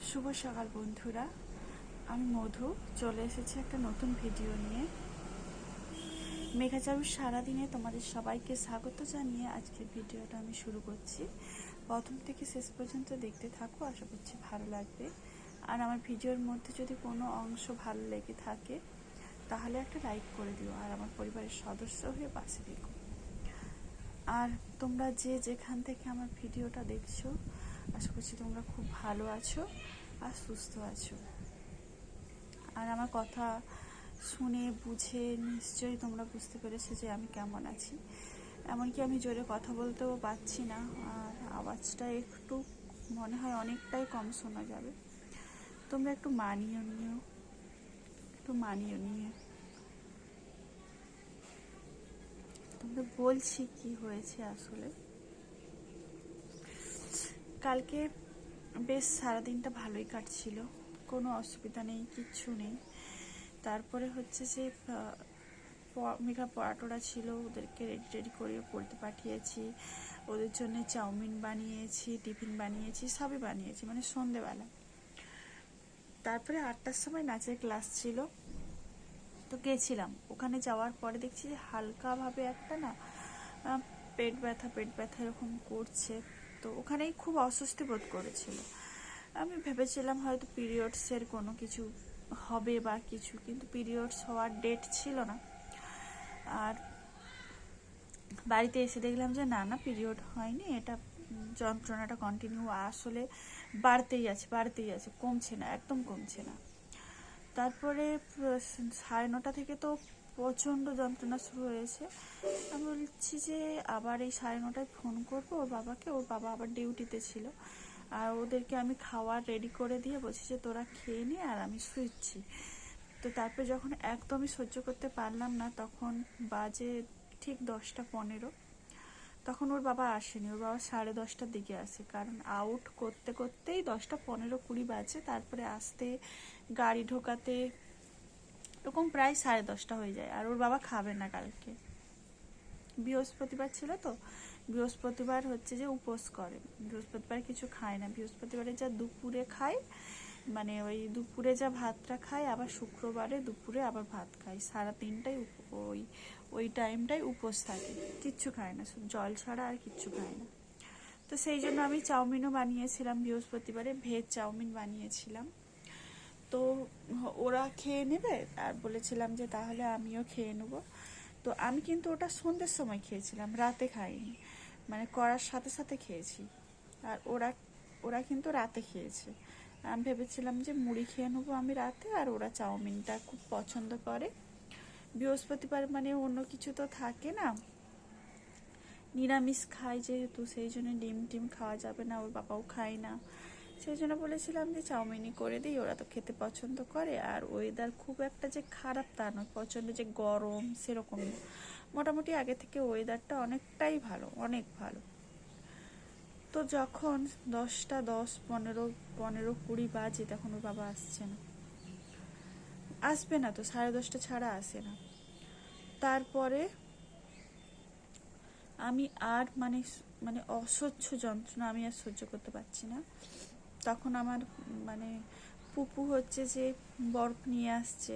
শুভ সকাল বন্ধুরা, আমি মধু চলে এসেছি একটা নতুন ভিডিও নিয়ে। মেঘাচারুর সারাদিনে তোমাদের সবাইকে স্বাগত জানিয়ে আজকের ভিডিওটা আমি শুরু করছি। প্রথম থেকে শেষ পর্যন্ত দেখতে থাকো, আশা করছি ভালো লাগবে। আর আমার ভিডিওর মধ্যে যদি কোনো অংশ ভালো লেগে থাকে তাহলে একটা লাইক করে দিও, আর আমার পরিবারের সদস্য হয়ে পাশে থেকো। আর তোমরা যে যেখান থেকে আমার ভিডিওটা দেখছো, আশা করছি তোমরা খুব ভালো আছো আর সুস্থ আছো। আর আমার কথা শুনে বুঝে নিশ্চয়ই তোমরা বুঝতে পেরেছো যে আমি কেমন আছি। এমনকি আমি জোরে কথা বলতেও পারছি না, আর আওয়াজটা একটু মনে হয় অনেকটাই কম শোনা যাবে। তোমরা একটু মানিয়ে নিও, তোমরা বলছি কি হয়েছে আসলে। কালকে বেশ সারাদিনটা ভালোই কাটছিল, কোনো অসুবিধা নেই, কিচ্ছু নেই। তারপরে হচ্ছে যে মেঘা পড়াটোরা ছিল, ওদেরকে রেডি করে পড়তে পাঠিয়েছি। ওদের জন্য চাউমিন বানিয়েছি, টিফিন বানিয়েছি, সবই বানিয়েছি, মানে সন্ধেবেলা। তারপরে 8টার সময় নাচের ক্লাস ছিল, তো গেছিলাম। ওখানে যাওয়ার পরে দেখছি যে হালকাভাবে একটা না পেট ব্যথা এরকম করছে। তো ওখানেই খুব অস্বস্তি বোধ করেছিল। আমি ভেবেছিলাম হয়তো পিরিয়ডসের কোনো কিছু হবে বা কিছু, কিন্তু পিরিয়ডস হওয়ার ডেট ছিল না। আর বাড়িতে এসে দেখলাম যে না পিরিয়ড হয়নি, এটা যন্ত্রণাটা কন্টিনিউ আসলে বাড়তেই আছে, কমছে না, একদম কমছে না। তারপরে 9:30 থেকে তো প্রচণ্ড যন্ত্রণা শুরু হয়েছে। আমি বলছি যে আবার এই 9:30টায় ফোন করবো ওর বাবাকে, ওর বাবা আবার ডিউটিতে ছিল। আর ওদেরকে আমি খাওয়ার রেডি করে দিয়ে বলছি যে তোরা খেয়ে নে আর আমি শুচ্ছি। তো তারপরে যখন একদমই সহ্য করতে পারলাম না, তখন বাজে ঠিক 10টা 15, তখন ওর বাবা আসেনি। ওর বাবা 10:30টার দিকে আসে, কারণ আউট করতে করতেই 10টা 15 20 বাজে। তারপরে আসতে, গাড়ি ঢোকাতে এরকম প্রায় 10:30টা হয়ে যায়। আর ওর বাবা খাবে না, কালকে বৃহস্পতিবার ছিল তো, বৃহস্পতিবার হচ্ছে যে উপোস করে, বৃহস্পতিবার কিছু খায় না। বৃহস্পতিবারে যা দুপুরে খায়, মানে ওই দুপুরে যা ভাতটা খায়, আবার শুক্রবারে দুপুরে আবার ভাত খায়, সারা দিনটাই ওই টাইমটাই উপোস থাকে, কিচ্ছু খায় না, জল ছাড়া আর কিচ্ছু খায় না। তো সেই জন্য আমি চাউমিনও বানিয়েছিলাম বৃহস্পতিবারে, ভেজ চাউমিন বানিয়েছিলাম। তো ওরা খেয়ে নেবে, আর বলেছিলাম যে তাহলে আমিও খেয়ে নেব। তো আমি কিন্তু ওটা সন্ধ্যের সময় খেয়েছিলাম, রাতে খাইনি, মানে করার সাথে সাথে খেয়েছি। আর ওরা ওরা কিন্তু রাতে খেয়েছে। আমি ভেবেছিলাম যে মুড়ি খেয়ে নেবো আমি রাতে, আর ওরা চাউমিনটা খুব পছন্দ করে। বৃহস্পতিবার মানে অন্য কিছু তো থাকে না, নিরামিষ খায় যেহেতু, সেই জন্য ডিম টিম খাওয়া যাবে না, ওর বাবাও খায় না। সেই জন্য বলেছিলাম যে চাউমিনই করে দিই, ওরা তো খেতে পছন্দ করে। আর ওয়েদার খুব একটা যে খারাপ তা নয়, প্রচণ্ড যে গরম সেরকম না, মোটামুটি আগে থেকে ওয়েদারটা অনেকটাই ভালো, অনেক ভালো। তো যখন 10টা 10 15 15 20 বাজে, তখন ওর বাবা আসবে না তো, 10:30 ছাড়া আসে না। তারপরে আমি আর মানে মানে অসহ্য যন্ত্রণা আমি আর সহ্য করতে পারছি না। তখন আমার মানে পুপু হচ্ছে যে বরফ নিয়ে আসছে,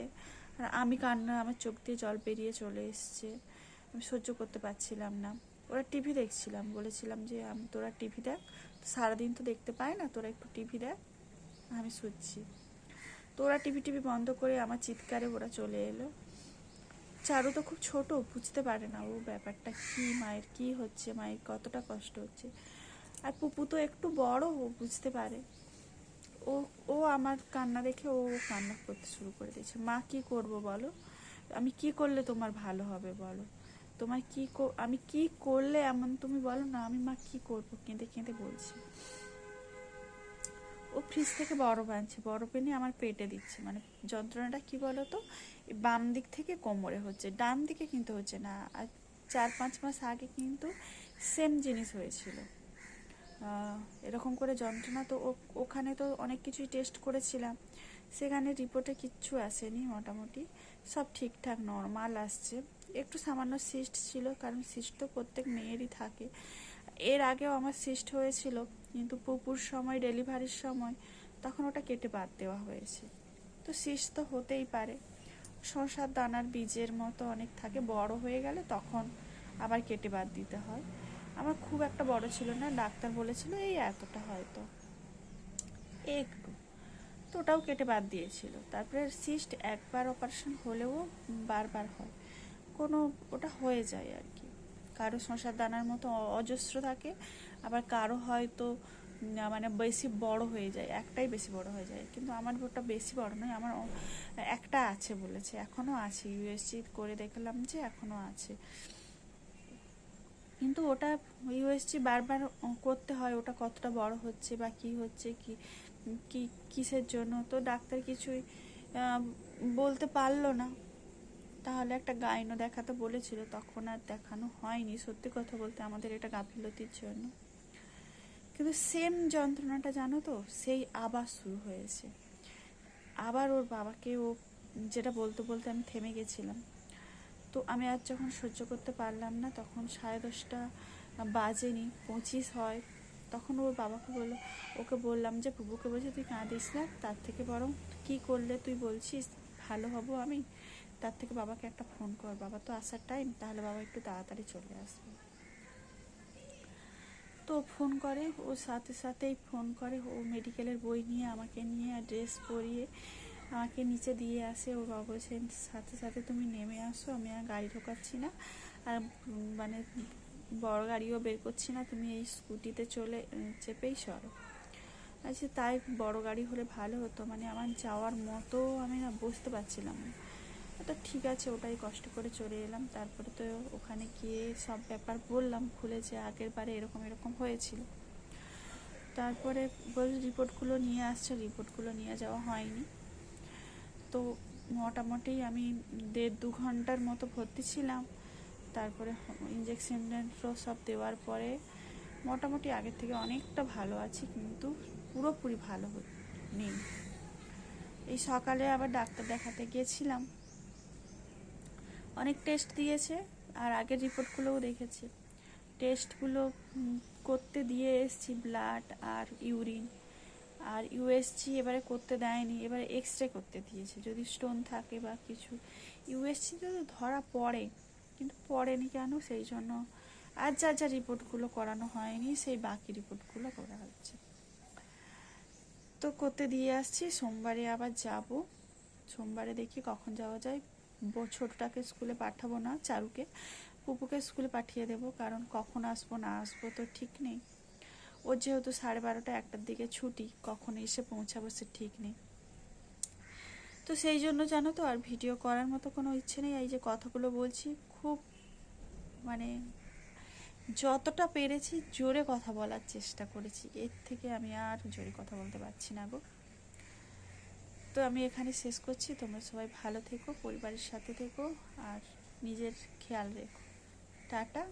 আর আমি কান্না, আমার চোখ দিয়ে জল বেরিয়ে চলে এসছে, আমি সহ্য করতে পারছিলাম না। ওরা টিভি দেখছিলাম, বলেছিলাম যে তোরা টিভি দেখ, সারাদিন তো দেখতে পায় না, তোরা একটু টিভি দেখ, আমি শুচ্ছি। তো ওরা টিভি বন্ধ করে আমার চিৎকারে ওরা চলে এলো। চারু তো খুব ছোট, বুঝতে পারে না ও ব্যাপারটা কি, মায়ের কি হচ্ছে, মায়ের কতটা কষ্ট হচ্ছে। আর পুপু তো একটু বড়, ও বুঝতে পারে। ও ও আমার কান্না দেখে ও কান্না করতে শুরু করে দিয়েছে। মা কি করব বলো, আমি কি করলে তোমার ভালো হবে বলো, তোমার আমি কি করলে এমন তুমি বলো না, আমি মা কি করবো, কেঁদে কেঁদে বলছি। ও ফ্রিজ থেকে বরফ আনছে, বরফ এনে আমার পেটে দিচ্ছে। মানে যন্ত্রণাটা কি বলো তো, বাম দিক থেকে কোমরে হচ্ছে, ডান দিকে কিন্তু হচ্ছে না। আর 4-5 মাস আগে কিন্তু সেম জিনিস হয়েছিল, এরকম করে যন্ত্রণা। তো ওখানে তো অনেক কিছুই টেস্ট করেছিলাম, সেখানে রিপোর্টে কিচ্ছু আসেনি, মোটামুটি সব ঠিকঠাক নর্মাল আসছে। একটু সামান্য সিস্ট ছিল, কারণ সিস্ট তো প্রত্যেক মেয়েরই থাকে। এর আগেও আমার সিস্ট হয়েছিল, কিন্তু পুপুর সময়, ডেলিভারির সময় তখন ওটা কেটে বাদ দেওয়া হয়েছে। তো সিস্ট তো হতেই পারে, শসার দানার বীজের মতো অনেক থাকে, বড় হয়ে গেলে তখন আবার কেটে বাদ দিতে হয়। আমার খুব একটা বড় ছিল না, ডাক্তার বলেছিল এই এতটা হয়তো, একটু, তো ওটাও কেটে বাদ দিয়েছিল। তারপরে সিস্ট একবার অপারেশন হলেও বারবার হয়, কোনো ওটা হয়ে যায় আর কি। কারো শসার দানার মতো অজস্র থাকে, আবার কারো হয়তো মানে বেশি বড় হয়ে যায়, একটাই বেশি বড় হয়ে যায়, কিন্তু আমার ওটা বেশি বড় নয়, আমার একটা আছে বলেছে, এখনও আছে, ইউএসজি করে দেখলাম যে এখনও আছে। কিন্তু ওটা ইউএসজি বারবার করতে হয়, ওটা কতটা বড় হচ্ছে বা কি হচ্ছে, কি কিসের জন্য, তো ডাক্তার কিছুই বলতে পারলো না। তাহলে একটা গাইনো দেখাতে বলেছিল, তখন আর দেখানো হয়নি, সত্যি কথা বলতে আমাদের এটা গাফিলতির জন্য। কিন্তু সেম যন্ত্রণাটা জানো তো, সেই আবার শুরু হয়েছে। আবার ওর বাবাকে ও যেটা বলতে বলতে আমি থেমে গেছিলাম। তো আমি আর যখন সহ্য করতে পারলাম না, তখন 10:30 বাজেনি, 25 হয়, তখন ওর বাবাকে ওকে বললাম যে বুবুকে বলছি তুই কাঁদিস না, তার থেকে বরং কী করলে তুই বলছিস ভালো হব আমি, তার থেকে বাবাকে একটা ফোন কর, বাবা তো আসার টাইম, তাহলে বাবা একটু তাড়াতাড়ি চলে আসবে। তো ফোন করে, ও সাথে সাথেই ফোন করে, ও মেডিকেলের বই নিয়ে আমাকে নিয়ে ড্রেস পরিয়ে আমাকে নিচে দিয়ে আসে। ওর বাবা বলছে সাথে সাথে তুমি নেমে আসো, আমি আর গাড়ি ঢোকাচ্ছি না, আর মানে বড় গাড়িও বের করছি না, তুমি এই স্কুটিতে চেপেই সরো। আচ্ছা তাই বড় গাড়ি হলে ভালো হতো, মানে আমার যাওয়ার মতো আমি না বুঝতে পারছিলাম না। তো ঠিক আছে, ওটাই কষ্ট করে চলে এলাম। তারপরে তো ওখানে গিয়ে সব ব্যাপার বললাম খুলে, যে আগের বারে এরকম এরকম হয়েছিল। তারপরে রিপোর্টগুলো নিয়ে আসছে, রিপোর্টগুলো নিয়ে যাওয়া হয়নি। তো মোটামুটি আমি 1.5-2 ঘন্টার মতো ভর্তি ছিলাম। তারপরে ইঞ্জেকশন সব দেওয়ার পরে মোটামুটি আগের থেকে অনেকটা ভালো আছি, কিন্তু পুরোপুরি ভালো নেই। এই সকালে আবার ডাক্তার দেখাতে গিয়েছিলাম, অনেক টেস্ট দিয়েছে, আর আগের রিপোর্টগুলোও দেখেছে। টেস্টগুলো করতে দিয়ে এসেছি, ব্লাড আর ইউরিন, আর ইউএসজি এবারে করতে দেয়নি, এবারে এক্স রে করতে দিয়েছে, যদি স্টোন থাকে বা কিছু। ইউএসজিতে তো ধরা পড়ে, কিন্তু পড়েনি কেন, সেই জন্য আর যা যা রিপোর্টগুলো করানো হয়নি, সেই বাকি রিপোর্টগুলো করা হচ্ছে। তো করতে দিয়ে আসছি, সোমবারে আবার যাব। সোমবারে দেখি কখন যাওয়া যায়। ছোটটাকে স্কুলে পাঠাবো না, চারুকে, পুপুকে স্কুলে পাঠিয়ে দেবো, কারণ কখন আসবো না আসবো তো ঠিক নেই। ওর যেহেতু 12:30-1টার দিকে ছুটি, কখন এসে পৌঁছাবো সে ঠিক নেই। তো সেই জন্য জানো তো, আর ভিডিও করার মতো কোনো ইচ্ছে নেই। এই যে কথাগুলো বলছি, খুব মানে যতটা পেরেছি জোরে কথা বলার চেষ্টা করেছি, এর থেকে আমি আর জোরে কথা বলতে পারছি না গো। তো আমি এখানে শেষ করছি, তোমরা সবাই ভালো থেকো, পরিবারের সাথে থেকো, আর নিজের খেয়াল রেখো। টাটা।